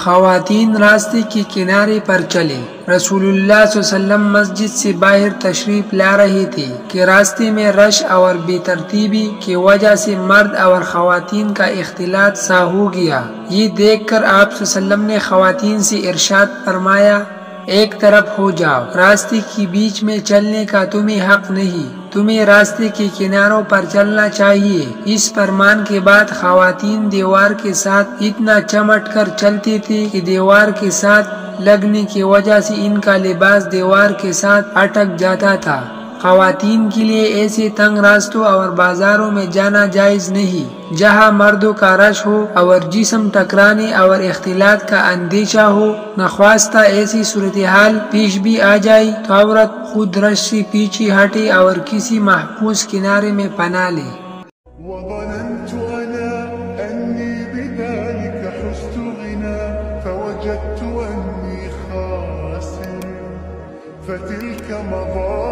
خواتین راستے کے کنارے پر چلے۔ رسول اللہ صلی اللہ علیہ وسلم مسجد سے باہر تشریف لا رہے تھے کہ راستے میں رش اور بے ترتیبی کی وجہ سے مرد اور خواتین کا اختلاط سا ہو گیا۔ یہ دیکھ کر آپ صلی اللہ علیہ وسلم نے خواتین سے ارشاد فرمایا، ایک طرف ہو جاؤ، راستے کے بیچ میں چلنے کا تمہیں حق نہیں، تمہیں راستے کے کناروں پر چلنا چاہیے۔ اس فرمان کے بعد خواتین دیوار کے ساتھ اتنا چمٹ کر چلتے تھے کہ دیوار کے ساتھ لگنے کی وجہ سے ان کا لباس دیوار کے ساتھ اٹک جاتا تھا۔ خواتین کے لیے ایسے تنگ راستوں اور بازاروں میں جانا جائز نہیں جہاں مردوں کا رش ہو اور جسم ٹکرانے اور اختلاط کا اندیشہ ہو۔ نخواستہ ایسی صورتحال پیش بھی آ جائے تو عورت خود رش سے پیچھے ہٹے اور کسی محفوظ کنارے میں پناہ لے۔ وظننت أنا أني بذلك حزت غنى فوجدت أني خاسر فتلك مظاهر